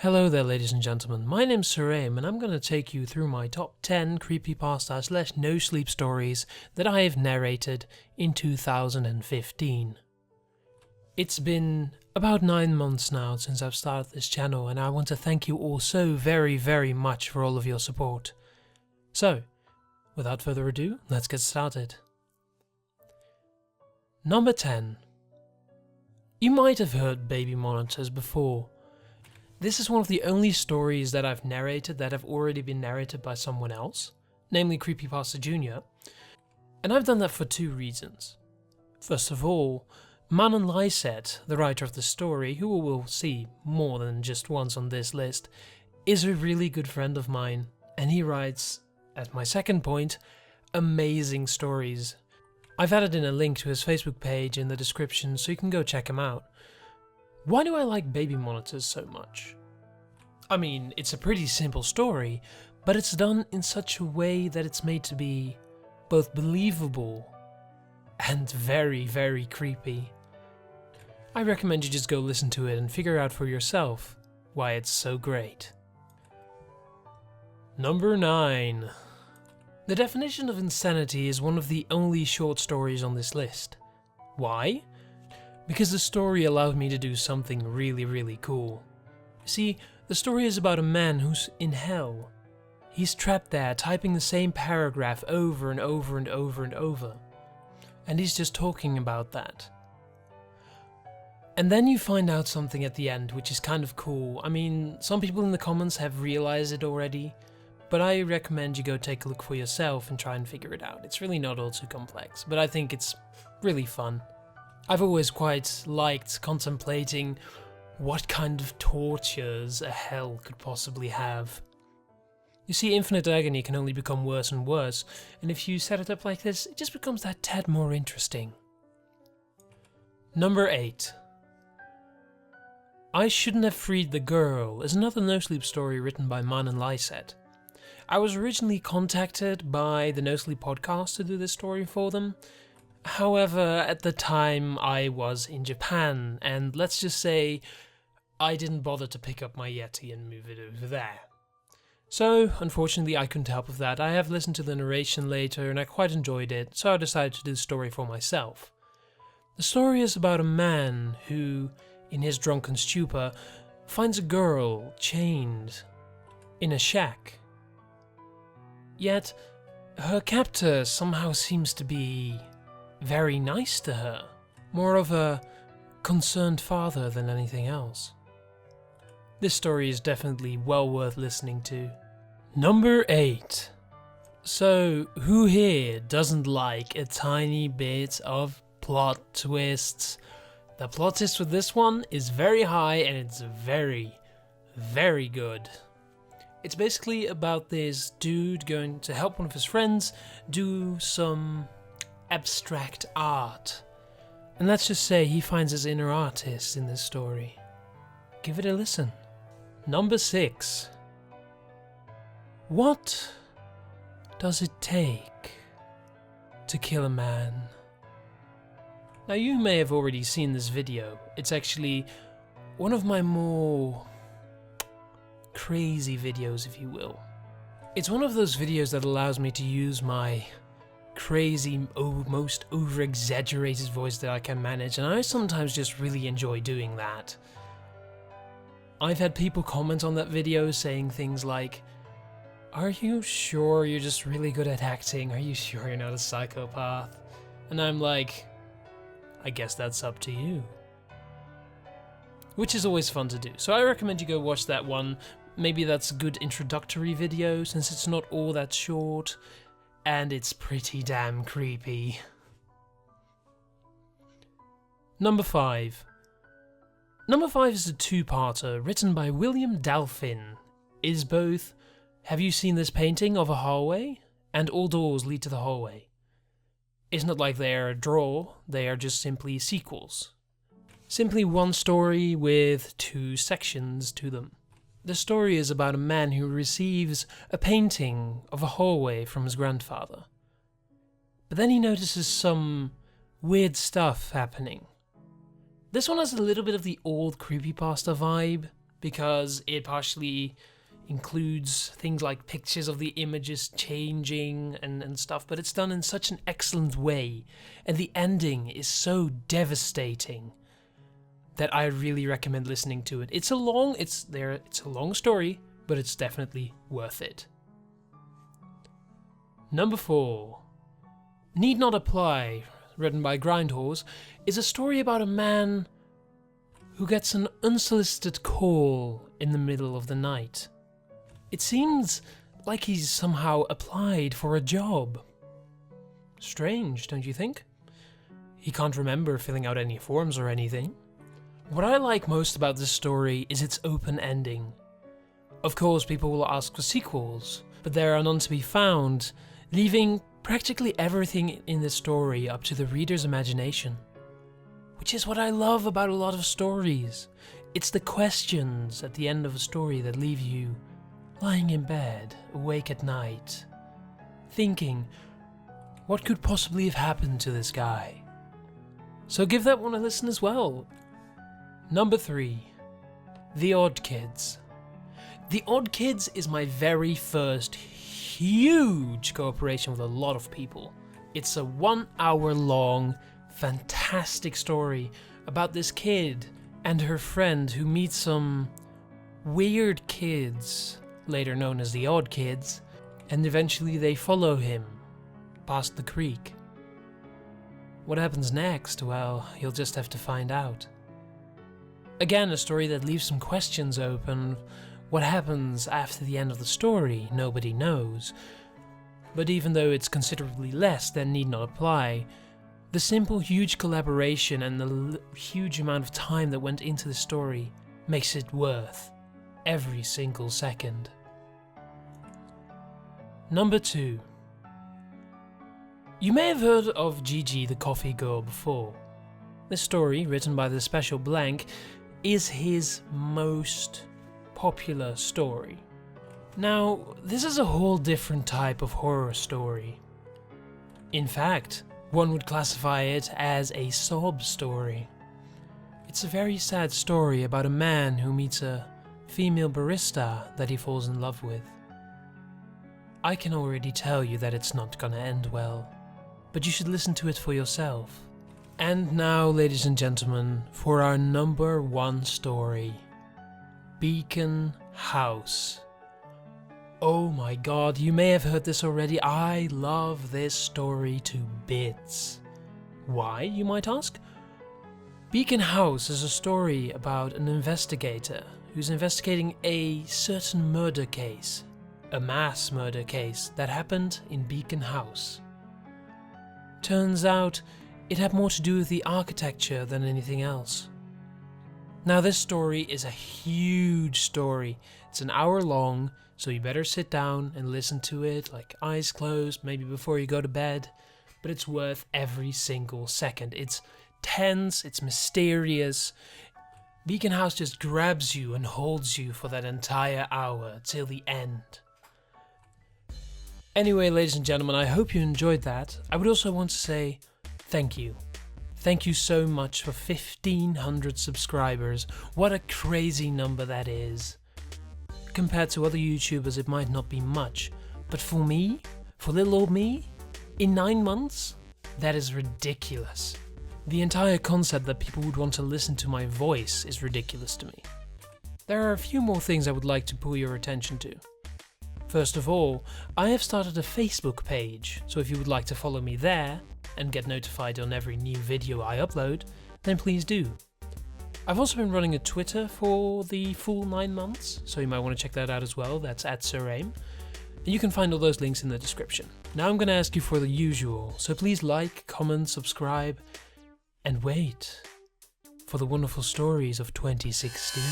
Hello there, ladies and gentlemen. My name's Sir Ayme, and I'm going to take you through my top 10 creepypasta / no sleep stories that I have narrated in 2015. It's been about 9 months now since I've started this channel, and I want to thank you all so very much for all of your support. So, without further ado, let's get started. Number 10. You might have heard baby monitors before. This is one of the only stories that I've narrated that have already been narrated by someone else, namely Creepypasta Jr., and I've done that for two reasons. First of all, Manon Lyset, the writer of the story, who we will see more than just once on this list, is a really good friend of mine, and he writes, as my second point, amazing stories. I've added in a link to his Facebook page in the description so you can go check him out. Why do I like baby monitors so much? I mean, it's a pretty simple story, but it's done in such a way that it's made to be both believable and very creepy. I recommend you just go listen to it and figure out for yourself why it's so great. Number 9. The definition of insanity is one of the only short stories on this list. Why? Because the story allowed me to do something really cool. See, the story is about a man who's in hell. He's trapped there, typing the same paragraph over and over. And he's just talking about that. And then you find out something at the end, which is kind of cool. I mean, some people in the comments have realized it already, but I recommend you go take a look for yourself and try and figure it out. It's really not all too complex, but I think it's really fun. I've always quite liked contemplating what kind of tortures a hell could possibly have. You see, infinite agony can only become worse and worse, and if you set it up like this, it just becomes that tad more interesting. Number 8. I Shouldn't Have Freed the Girl is another no-sleep story written by Manon Lyset. I was originally contacted by the No-Sleep podcast to do this story for them. However, at the time I was in Japan, and let's just say I didn't bother to pick up my Yeti and move it over there. So, unfortunately I couldn't help with that. I have listened to the narration later and I quite enjoyed it, so I decided to do the story for myself. The story is about a man who, in his drunken stupor, finds a girl chained in a shack. Yet, her captor somehow seems to be very nice to her, more of a concerned father than anything else. This story is definitely well worth listening to. Number 8. So, who here doesn't like a tiny bit of plot twists? The plot twist with this one is very high and it's very good. It's basically about this dude going to help one of his friends do some abstract art. And let's just say he finds his inner artist in this story. Give it a listen. Number 6. What does it take to kill a man? Now you may have already seen this video. It's actually one of my more crazy videos, if you will. It's one of those videos that allows me to use my crazy, most over-exaggerated voice that I can manage, and I sometimes just really enjoy doing that. I've had people comment on that video saying things like, "Are you sure you're just really good at acting? Are you sure you're not a psychopath?" And I'm like, I guess that's up to you. Which is always fun to do, so I recommend you go watch that one. Maybe that's a good introductory video, since it's not all that short, and it's pretty damn creepy. Number 5. Number 5 is a two-parter written by William Dalfin. It is both, have you seen this painting of a hallway? And all doors lead to the hallway. It's not like they are a draw, they are just simply sequels. Simply one story with 2 sections to them. The story is about a man who receives a painting of a hallway from his grandfather. But then he notices some weird stuff happening. This one has a little bit of the old creepypasta vibe, because it partially includes things like pictures of the images changing and stuff, but it's done in such an excellent way, and the ending is so devastating that I really recommend listening to it. It's a long story, but it's definitely worth it. Number 4, Need Not Apply, written by Grindhorse, is a story about a man who gets an unsolicited call in the middle of the night. It seems like he's somehow applied for a job. Strange, don't you think? He can't remember filling out any forms or anything. What I like most about this story is its open ending. Of course, people will ask for sequels, but there are none to be found, leaving practically everything in the story up to the reader's imagination. Which is what I love about a lot of stories. It's the questions at the end of a story that leave you lying in bed, awake at night, thinking, what could possibly have happened to this guy? So give that one a listen as well. Number 3, The Odd Kids. The Odd Kids is my very first huge cooperation with a lot of people. It's a 1 hour long, fantastic story about this kid and her friend who meet some weird kids, later known as the Odd Kids, and eventually they follow him past the creek. What happens next? Well, you'll just have to find out. Again, a story that leaves some questions open. What happens after the end of the story, nobody knows. But even though it's considerably less than Need Not Apply, the simple huge collaboration and the huge amount of time that went into the story makes it worth every single second. Number 2. You may have heard of Gigi the Coffee Girl before. This story, written by the Special Blank, is his most popular story. Now, this is a whole different type of horror story. In fact, one would classify it as a sob story. It's a very sad story about a man who meets a female barista that he falls in love with. I can already tell you that it's not gonna end well, but you should listen to it for yourself. And now, ladies and gentlemen, for our number 1 story, Beacon House. Oh my god, you may have heard this already. I love this story to bits. Why, you might ask? Beacon House is a story about an investigator who's investigating a certain murder case, a mass murder case that happened in Beacon House. Turns out, it had more to do with the architecture than anything else. Now, this story is a huge story. It's an hour long, so you better sit down and listen to it, like eyes closed, maybe before you go to bed, but it's worth every single second. It's tense, it's mysterious. Beacon House just grabs you and holds you for that entire hour till the end. Anyway, ladies and gentlemen, I hope you enjoyed that. I would also want to say thank you. Thank you so much for 1,500 subscribers. What a crazy number that is. Compared to other YouTubers, it might not be much, but for me, for little old me, in 9 months, that is ridiculous. The entire concept that people would want to listen to my voice is ridiculous to me. There are a few more things I would like to pull your attention to. First of all, I have started a Facebook page, so if you would like to follow me there and get notified on every new video I upload, then please do. I've also been running a Twitter for the full 9 months, so you might want to check that out as well. That's @SirAyme. And you can find all those links in the description. Now I'm going to ask you for the usual, so please like, comment, subscribe, and wait for the wonderful stories of 2016.